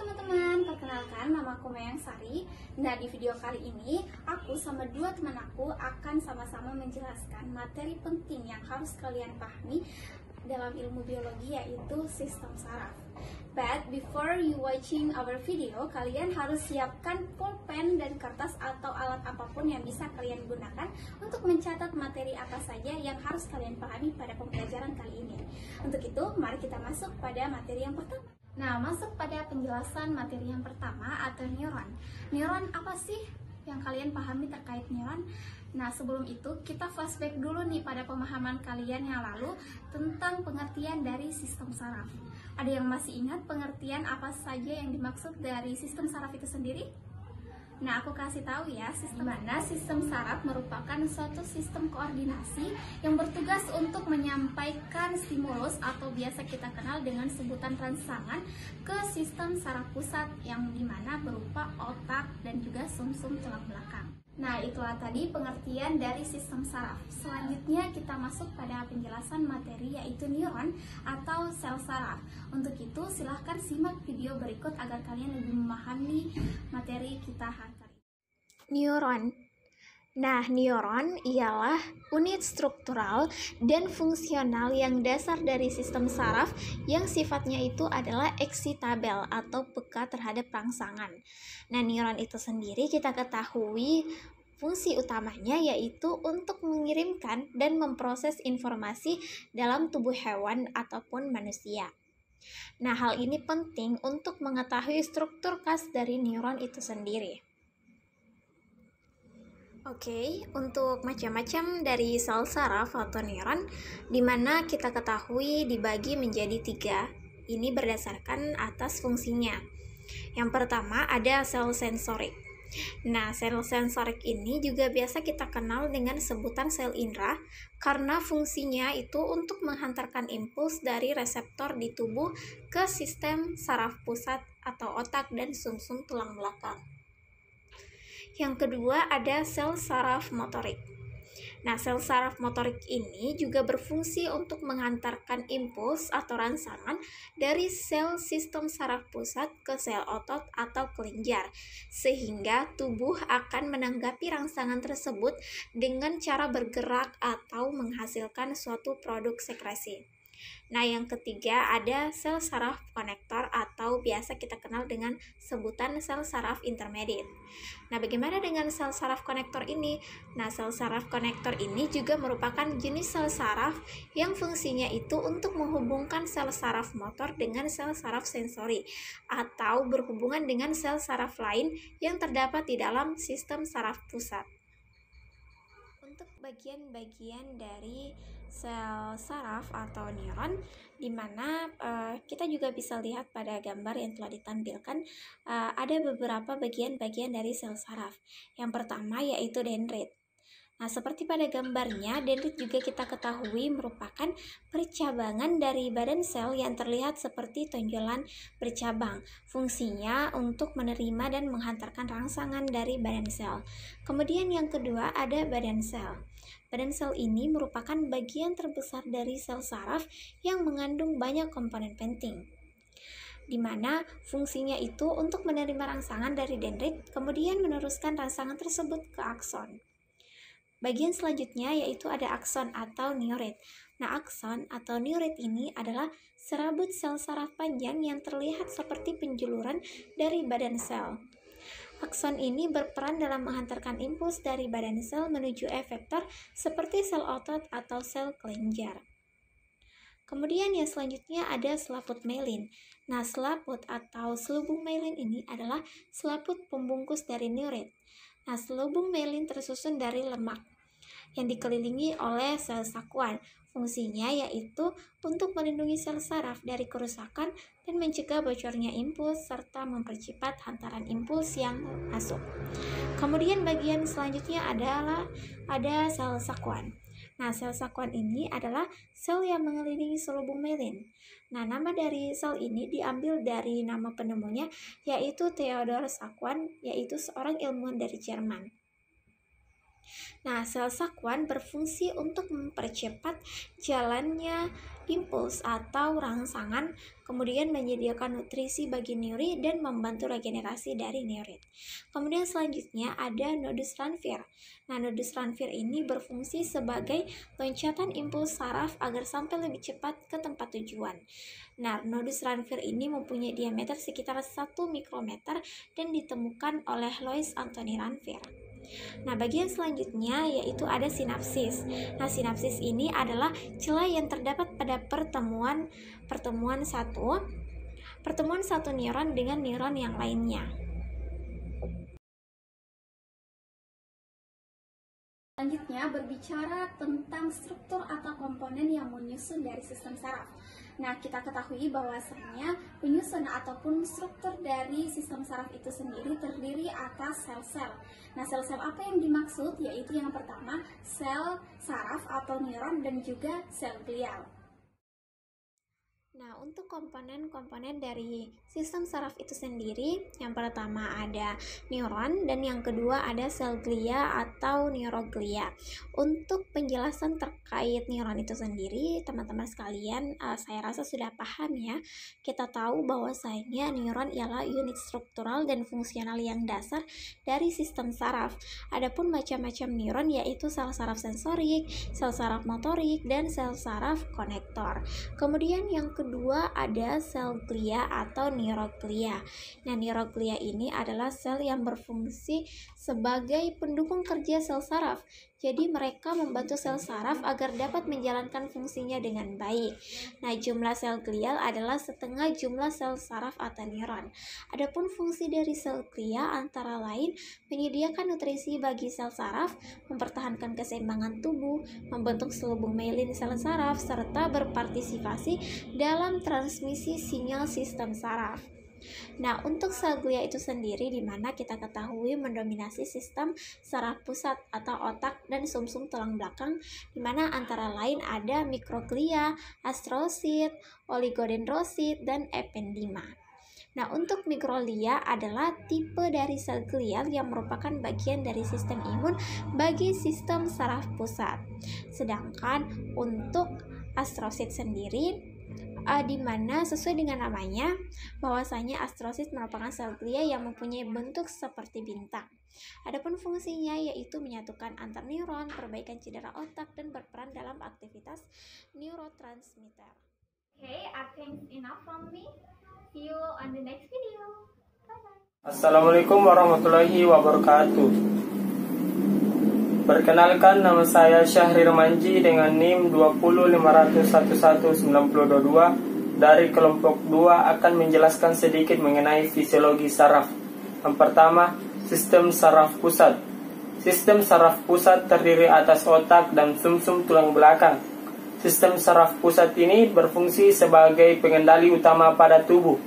teman-teman, perkenalkan nama aku Mayang Sari. Nah, di video kali ini aku sama dua teman aku akan sama-sama menjelaskan materi penting yang harus kalian pahami dalam ilmu biologi, yaitu sistem saraf. But before you watching our video, kalian harus siapkan pulpen dan kertas atau alat apapun yang bisa kalian gunakan untuk mencatat materi apa saja yang harus kalian pahami pada pembelajaran kali ini. Untuk itu, mari kita masuk pada materi yang pertama. Nah, masuk pada penjelasan materi yang pertama atau neuron. Neuron apa sih yang kalian pahami terkait neuron? Nah, sebelum itu kita flashback dulu nih pada pemahaman kalian yang lalu tentang pengertian dari sistem saraf. Ada yang masih ingat pengertian apa saja yang dimaksud dari sistem saraf itu sendiri? Nah, aku kasih tahu ya, sistem saraf merupakan suatu sistem koordinasi yang bertugas untuk menyampaikan stimulus atau biasa kita kenal dengan sebutan rangsangan ke sistem saraf pusat yang dimana berupa otak dan juga sumsum tulang belakang. Nah, itulah tadi pengertian dari sistem saraf. Selanjutnya kita masuk pada penjelasan materi, yaitu neuron atau sel saraf. Untuk itu silahkan simak video berikut agar kalian lebih memahami materi kita hari ini. Neuron. Nah, neuron ialah unit struktural dan fungsional yang dasar dari sistem saraf yang sifatnya itu adalah eksitabel atau peka terhadap rangsangan. Nah, neuron itu sendiri kita ketahui fungsi utamanya yaitu untuk mengirimkan dan memproses informasi dalam tubuh hewan ataupun manusia. Nah, hal ini penting untuk mengetahui struktur khas dari neuron itu sendiri. Oke, untuk macam-macam dari sel saraf atau neuron, di mana kita ketahui dibagi menjadi 3. Ini berdasarkan atas fungsinya. Yang pertama ada sel sensorik. Nah, sel sensorik ini juga biasa kita kenal dengan sebutan sel indera karena fungsinya itu untuk menghantarkan impuls dari reseptor di tubuh ke sistem saraf pusat atau otak dan sumsum tulang belakang. Yang kedua ada sel saraf motorik. Nah, sel saraf motorik ini juga berfungsi untuk menghantarkan impuls atau rangsangan dari sel sistem saraf pusat ke sel otot atau kelenjar, sehingga tubuh akan menanggapi rangsangan tersebut dengan cara bergerak atau menghasilkan suatu produk sekresi. Nah, yang ketiga ada sel saraf konektor atau biasa kita kenal dengan sebutan sel saraf intermediate. Nah, bagaimana dengan sel saraf konektor ini? Nah, sel saraf konektor ini juga merupakan jenis sel saraf yang fungsinya itu untuk menghubungkan sel saraf motor dengan sel saraf sensori atau berhubungan dengan sel saraf lain yang terdapat di dalam sistem saraf pusat. Untuk bagian-bagian dari sel saraf atau neuron, di mana kita juga bisa lihat pada gambar yang telah ditampilkan, ada beberapa bagian-bagian dari sel saraf. Yang pertama yaitu dendrit. Nah, seperti pada gambarnya, dendrit juga kita ketahui merupakan percabangan dari badan sel yang terlihat seperti tonjolan bercabang. Fungsinya untuk menerima dan menghantarkan rangsangan dari badan sel. Kemudian yang kedua ada badan sel. Badan sel ini merupakan bagian terbesar dari sel saraf yang mengandung banyak komponen penting, di mana fungsinya itu untuk menerima rangsangan dari dendrit, kemudian meneruskan rangsangan tersebut ke akson. Bagian selanjutnya yaitu ada akson atau neurit. Nah, akson atau neurit ini adalah serabut sel saraf panjang yang terlihat seperti penjuluran dari badan sel. Akson ini berperan dalam menghantarkan impuls dari badan sel menuju efektor seperti sel otot atau sel kelenjar. Kemudian yang selanjutnya ada selaput myelin. Nah, selaput atau selubung myelin ini adalah selaput pembungkus dari neurit. Nah, selubung myelin tersusun dari lemak yang dikelilingi oleh sel sakuan. Fungsinya yaitu untuk melindungi sel saraf dari kerusakan dan mencegah bocornya impuls serta mempercepat hantaran impuls yang masuk. Kemudian bagian selanjutnya adalah ada sel sakuan. Nah, sel sakuan ini adalah sel yang mengelilingi selubung myelin. Nah, nama dari sel ini diambil dari nama penemunya yaitu Theodor Sakuan, yaitu seorang ilmuwan dari Jerman. Nah, sel sakwan berfungsi untuk mempercepat jalannya impuls atau rangsangan, kemudian menyediakan nutrisi bagi neuri dan membantu regenerasi dari neurit. Kemudian selanjutnya ada nodus Ranvier. Nah, nodus Ranvier ini berfungsi sebagai loncatan impuls saraf agar sampai lebih cepat ke tempat tujuan. Nah, nodus Ranvier ini mempunyai diameter sekitar 1 mikrometer dan ditemukan oleh Louis Anthony Ranvier. Nah, bagian selanjutnya yaitu ada sinapsis. Nah, sinapsis ini adalah celah yang terdapat pada pertemuan satu neuron dengan neuron yang lainnya. Selanjutnya berbicara tentang struktur atau komponen yang menyusun dari sistem saraf. Nah, kita ketahui bahwasanya penyusun ataupun struktur dari sistem saraf itu sendiri terdiri atas sel-sel. Nah, sel-sel apa yang dimaksud? Yaitu yang pertama, sel saraf atau neuron dan juga sel glial. Nah, untuk komponen-komponen dari sistem saraf itu sendiri, yang pertama ada neuron dan yang kedua ada sel glia atau neuroglia. Untuk penjelasan terkait neuron itu sendiri, teman-teman sekalian, saya rasa sudah paham ya. Kita tahu bahwasanya neuron ialah unit struktural dan fungsional yang dasar dari sistem saraf. Adapun macam-macam neuron yaitu sel saraf sensorik, sel saraf motorik, dan sel saraf konektor. Kemudian yang kedua ada sel glia atau neuroglia. Nah, neuroglia ini adalah sel yang berfungsi sebagai pendukung kerja sel saraf. Jadi mereka membantu sel saraf agar dapat menjalankan fungsinya dengan baik. Nah, jumlah sel glial adalah setengah jumlah sel saraf atau neuron. Adapun fungsi dari sel glia antara lain menyediakan nutrisi bagi sel saraf, mempertahankan keseimbangan tubuh, membentuk selubung myelin sel saraf, serta berpartisipasi dalam transmisi sinyal sistem saraf. Nah, untuk sel glia itu sendiri di mana kita ketahui mendominasi sistem saraf pusat atau otak dan sumsum tulang belakang, di mana antara lain ada mikroglia, astrosit, oligodendrosit, dan ependima. Nah, untuk mikroglia adalah tipe dari sel glial yang merupakan bagian dari sistem imun bagi sistem saraf pusat. Sedangkan untuk astrosit sendiri di mana sesuai dengan namanya bahwasanya astrosit merupakan sel glia yang mempunyai bentuk seperti bintang. Adapun fungsinya yaitu menyatukan antar neuron, perbaikan cedera otak, dan berperan dalam aktivitas neurotransmitter. Okay, I think enough from me. See you on the next video. Bye-bye. Assalamualaikum warahmatullahi wabarakatuh. Perkenalkan, nama saya Syahrir Manji dengan NIM 205111922 dari kelompok 2 akan menjelaskan sedikit mengenai fisiologi saraf. Yang pertama, sistem saraf pusat. Sistem saraf pusat terdiri atas otak dan sumsum tulang belakang. Sistem saraf pusat ini berfungsi sebagai pengendali utama pada tubuh.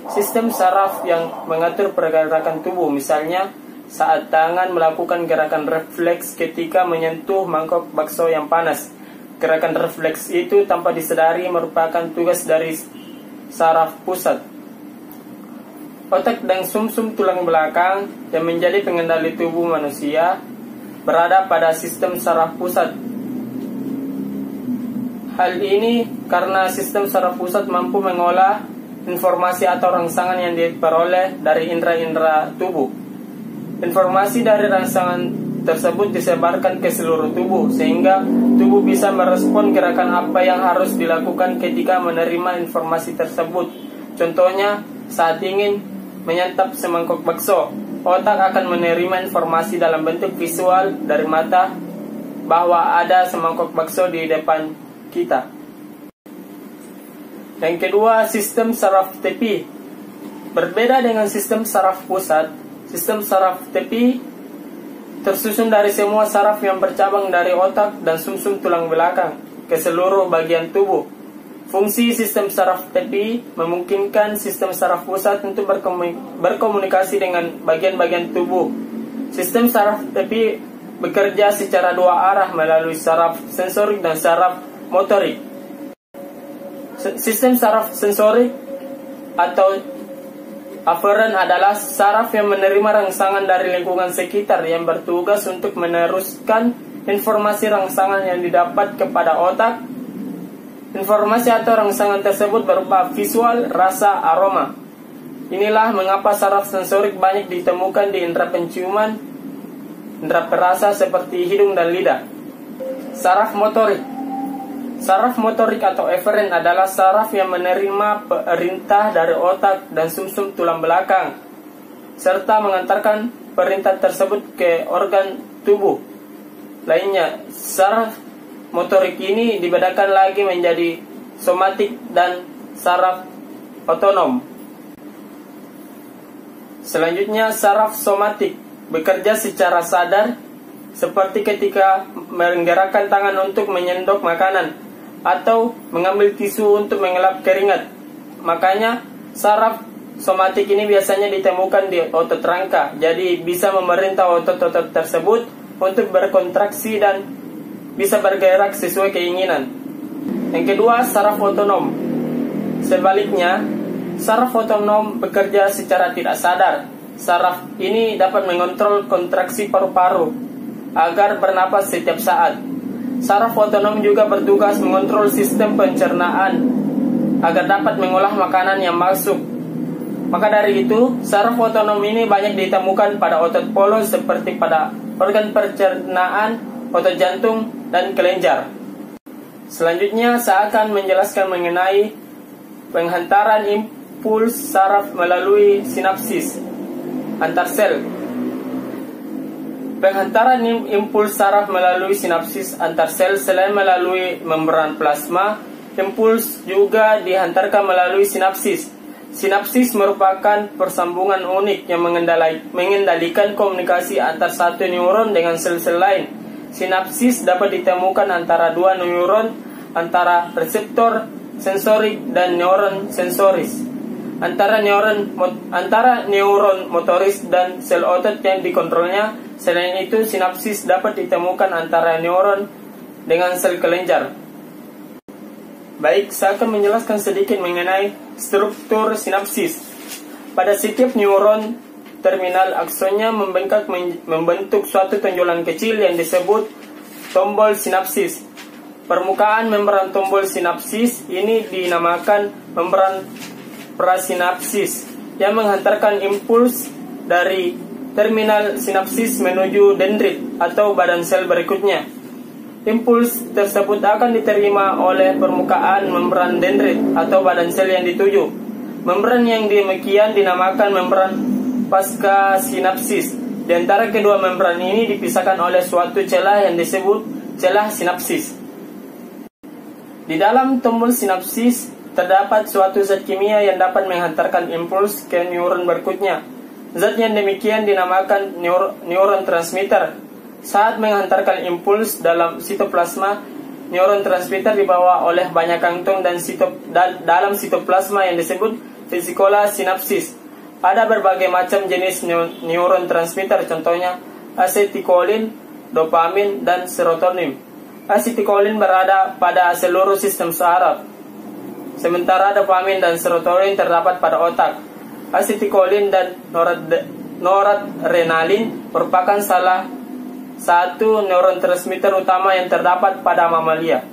Sistem saraf yang mengatur pergerakan tubuh, misalnya saat tangan melakukan gerakan refleks ketika menyentuh mangkok bakso yang panas. Gerakan refleks itu tanpa disadari merupakan tugas dari saraf pusat. Otak dan sumsum tulang belakang yang menjadi pengendali tubuh manusia berada pada sistem saraf pusat. Hal ini karena sistem saraf pusat mampu mengolah informasi atau rangsangan yang diperoleh dari indera-indera tubuh. Informasi dari rangsangan tersebut disebarkan ke seluruh tubuh, sehingga tubuh bisa merespon gerakan apa yang harus dilakukan ketika menerima informasi tersebut. Contohnya, saat ingin menyantap semangkok bakso, otak akan menerima informasi dalam bentuk visual dari mata bahwa ada semangkok bakso di depan kita. Yang kedua, sistem saraf tepi. Berbeda dengan sistem saraf pusat, sistem saraf tepi tersusun dari semua saraf yang bercabang dari otak dan sumsum tulang belakang ke seluruh bagian tubuh. Fungsi sistem saraf tepi memungkinkan sistem saraf pusat untuk berkomunikasi dengan bagian-bagian tubuh. Sistem saraf tepi bekerja secara dua arah melalui saraf sensorik dan saraf motorik. Sistem saraf sensorik atau Aferen adalah saraf yang menerima rangsangan dari lingkungan sekitar yang bertugas untuk meneruskan informasi rangsangan yang didapat kepada otak. Informasi atau rangsangan tersebut berupa visual, rasa, aroma. Inilah mengapa saraf sensorik banyak ditemukan di indera penciuman, indera perasa seperti hidung dan lidah. Saraf motorik. Saraf motorik atau eferen adalah saraf yang menerima perintah dari otak dan sumsum tulang belakang, serta mengantarkan perintah tersebut ke organ tubuh lainnya. Saraf motorik ini dibedakan lagi menjadi somatik dan saraf otonom. Selanjutnya, saraf somatik bekerja secara sadar, seperti ketika menggerakkan tangan untuk menyendok makanan atau mengambil tisu untuk mengelap keringat. Makanya saraf somatik ini biasanya ditemukan di otot rangka, jadi bisa memerintah otot-otot tersebut untuk berkontraksi dan bisa bergerak sesuai keinginan. Yang kedua, saraf otonom. Sebaliknya, saraf otonom bekerja secara tidak sadar. Saraf ini dapat mengontrol kontraksi paru-paru agar bernapas setiap saat. Saraf otonom juga bertugas mengontrol sistem pencernaan agar dapat mengolah makanan yang masuk. Maka dari itu, saraf otonom ini banyak ditemukan pada otot polos seperti pada organ pencernaan, otot jantung, dan kelenjar. Selanjutnya, saya akan menjelaskan mengenai penghantaran impuls saraf melalui sinapsis antar sel. Penghantaran impuls saraf melalui sinapsis antar sel selain melalui membran plasma, impuls juga dihantarkan melalui sinapsis. Sinapsis merupakan persambungan unik yang mengendalikan komunikasi antar satu neuron dengan sel-sel lain. Sinapsis dapat ditemukan antara dua neuron, antara reseptor sensorik dan neuron sensoris, antara neuron motoris dan sel otot yang dikontrolnya. Selain itu, sinapsis dapat ditemukan antara neuron dengan sel kelenjar. Baik, saya akan menjelaskan sedikit mengenai struktur sinapsis. Pada setiap neuron, terminal aksonnya membentuk suatu tonjolan kecil yang disebut tombol sinapsis. Permukaan membran tombol sinapsis ini dinamakan membran prasinapsis yang menghantarkan impuls dari terminal sinapsis menuju dendrit atau badan sel berikutnya. Impuls tersebut akan diterima oleh permukaan membran dendrit atau badan sel yang dituju. Membran yang demikian dinamakan membran pasca sinapsis. Di antara kedua membran ini dipisahkan oleh suatu celah yang disebut celah sinapsis. Di dalam tombol sinapsis terdapat suatu zat kimia yang dapat menghantarkan impuls ke neuron berikutnya. Zat yang demikian dinamakan neuron transmitter. Saat menghantarkan impuls dalam sitoplasma, neuron transmitter dibawa oleh banyak kantong dan dalam sitoplasma yang disebut vesicula sinapsis. Ada berbagai macam jenis neuron transmitter, contohnya asetilkolin, dopamin, dan serotonin. Asetilkolin berada pada seluruh sistem saraf, sementara dopamin dan serotonin terdapat pada otak. Asetilkolin dan noradrenalin merupakan salah satu neurotransmitter utama yang terdapat pada mamalia.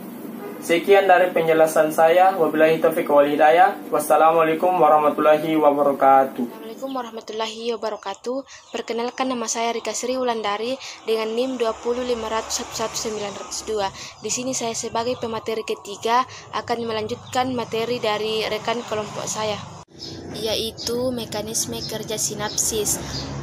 Sekian dari penjelasan saya. Wabillahi taufiq wal hidayah. Wassalamualaikum warahmatullahi wabarakatuh. Assalamualaikum warahmatullahi wabarakatuh. Perkenalkan, nama saya Rika Sri Wulandari dengan NIM 205111902. Di sini saya sebagai pemateri ketiga akan melanjutkan materi dari rekan kelompok saya, yaitu mekanisme kerja sinapsis.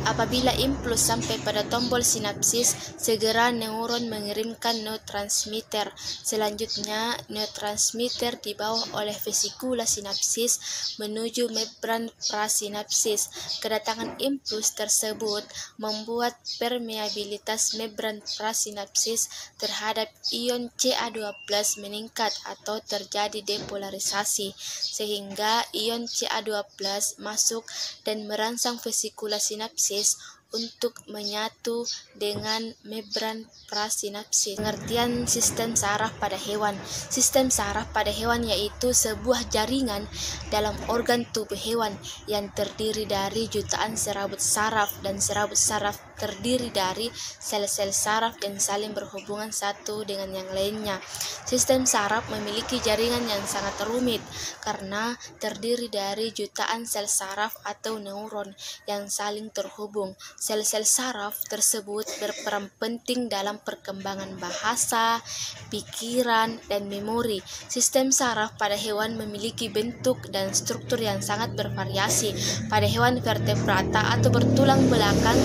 Apabila impuls sampai pada tombol sinapsis, segera neuron mengirimkan neurotransmitter. Selanjutnya, neurotransmitter dibawa oleh vesikula sinapsis menuju membran prasinapsis. Kedatangan impuls tersebut membuat permeabilitas membran prasinapsis terhadap ion Ca2+ meningkat atau terjadi depolarisasi, sehingga ion Ca2+ masuk dan merangsang vesikula sinapsis untuk menyatu dengan membran prasinapsis. Pengertian sistem saraf pada hewan. Sistem saraf pada hewan yaitu sebuah jaringan dalam organ tubuh hewan yang terdiri dari jutaan serabut saraf, dan serabut saraf terdiri dari sel-sel saraf yang saling berhubungan satu dengan yang lainnya. Sistem saraf memiliki jaringan yang sangat rumit karena terdiri dari jutaan sel saraf atau neuron yang saling terhubung. Sel-sel saraf tersebut berperan penting dalam perkembangan bahasa, pikiran, dan memori. Sistem saraf pada hewan memiliki bentuk dan struktur yang sangat bervariasi. Pada hewan vertebrata atau bertulang belakang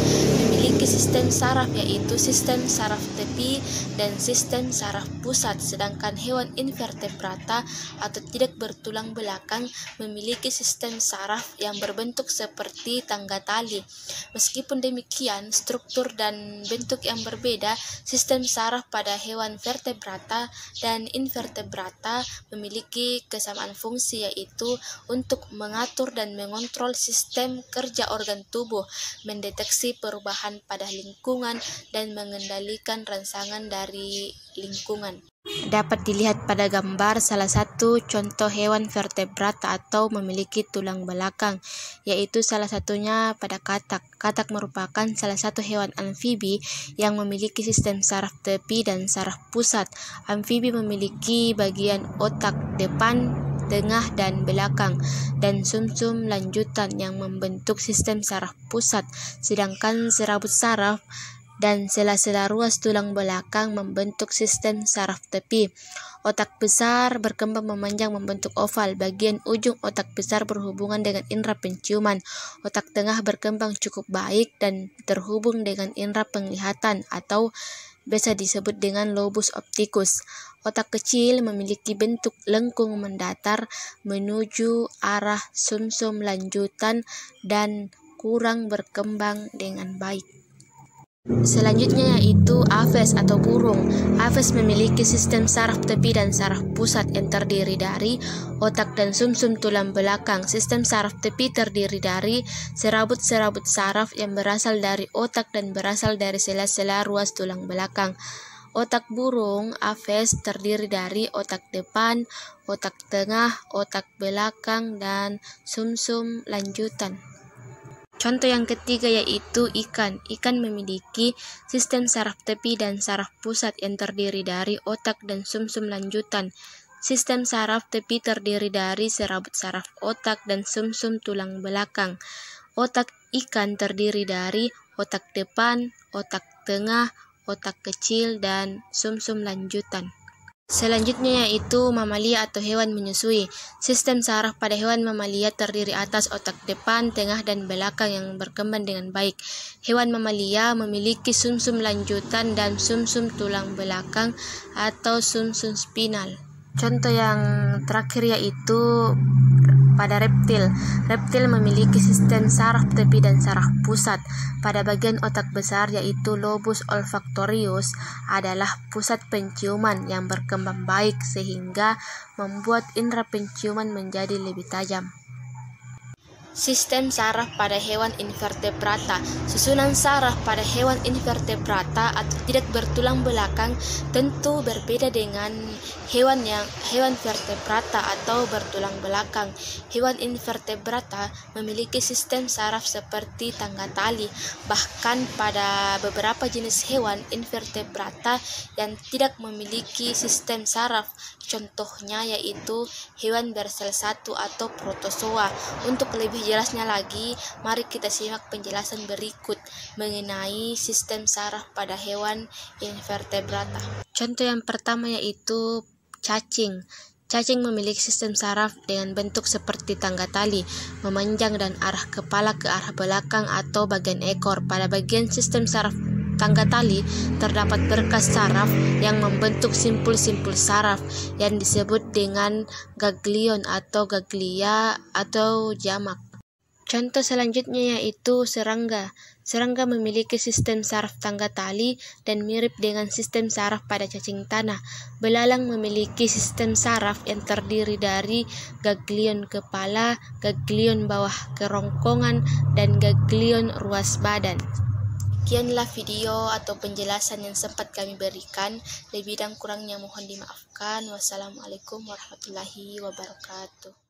memiliki sistem saraf yaitu sistem saraf tepi dan sistem saraf pusat, sedangkan hewan invertebrata atau tidak bertulang belakang memiliki sistem saraf yang berbentuk seperti tangga tali. Meskipun demikian, struktur dan bentuk yang berbeda, sistem saraf pada hewan vertebrata dan invertebrata memiliki kesamaan fungsi, yaitu untuk mengatur dan mengontrol sistem kerja organ tubuh, mendeteksi perubahan pada lingkungan, dan mengendalikan rangsangan dari lingkungan. Dapat dilihat pada gambar salah satu contoh hewan vertebrata atau memiliki tulang belakang, yaitu salah satunya pada katak. Katak merupakan salah satu hewan amfibi yang memiliki sistem saraf tepi dan saraf pusat. Amfibi memiliki bagian otak depan, tengah, dan belakang, dan sumsum lanjutan yang membentuk sistem saraf pusat, sedangkan serabut saraf dan sela-sela ruas tulang belakang membentuk sistem saraf tepi. Otak besar berkembang memanjang membentuk oval. Bagian ujung otak besar berhubungan dengan indera penciuman. Otak tengah berkembang cukup baik dan terhubung dengan indera penglihatan atau biasa disebut dengan lobus opticus. Otak kecil memiliki bentuk lengkung mendatar menuju arah sumsum lanjutan dan kurang berkembang dengan baik. Selanjutnya yaitu aves atau burung. Aves memiliki sistem saraf tepi dan saraf pusat yang terdiri dari otak dan sumsum tulang belakang. Sistem saraf tepi terdiri dari serabut-serabut saraf yang berasal dari otak dan berasal dari sela-sela ruas tulang belakang. Otak burung aves terdiri dari otak depan, otak tengah, otak belakang, dan sumsum lanjutan. Contoh yang ketiga yaitu ikan. Ikan memiliki sistem saraf tepi dan saraf pusat yang terdiri dari otak dan sumsum lanjutan. Sistem saraf tepi terdiri dari serabut saraf otak dan sumsum tulang belakang. Otak ikan terdiri dari otak depan, otak tengah, otak kecil, dan sumsum lanjutan. Selanjutnya yaitu mamalia atau hewan menyusui. Sistem saraf pada hewan mamalia terdiri atas otak depan, tengah, dan belakang yang berkembang dengan baik. Hewan mamalia memiliki sumsum lanjutan dan sumsum tulang belakang atau sumsum spinal. Contoh yang terakhir yaitu pada reptil. Reptil memiliki sistem saraf tepi dan saraf pusat. Pada bagian otak besar yaitu lobus olfactorius adalah pusat penciuman yang berkembang baik sehingga membuat indera penciuman menjadi lebih tajam. Sistem saraf pada hewan invertebrata. Susunan saraf pada hewan invertebrata atau tidak bertulang belakang tentu berbeda dengan hewan vertebrata atau bertulang belakang. Hewan invertebrata memiliki sistem saraf seperti tangga tali. Bahkan pada beberapa jenis hewan invertebrata yang tidak memiliki sistem saraf, contohnya yaitu hewan bersel satu atau protozoa. Untuk lebih jelasnya lagi, mari kita simak penjelasan berikut mengenai sistem saraf pada hewan invertebrata. Contoh yang pertama yaitu cacing. Cacing memiliki sistem saraf dengan bentuk seperti tangga tali, memanjang dan arah kepala ke arah belakang atau bagian ekor. Pada bagian sistem saraf tangga tali terdapat berkas saraf yang membentuk simpul-simpul saraf yang disebut dengan ganglion atau ganglia atau jamak. Contoh selanjutnya yaitu serangga. Serangga memiliki sistem saraf tangga tali dan mirip dengan sistem saraf pada cacing tanah. Belalang memiliki sistem saraf yang terdiri dari ganglion kepala, ganglion bawah kerongkongan, dan ganglion ruas badan. Demikianlah video atau penjelasan yang sempat kami berikan. Lebih dan kurangnya mohon dimaafkan. Wassalamualaikum warahmatullahi wabarakatuh.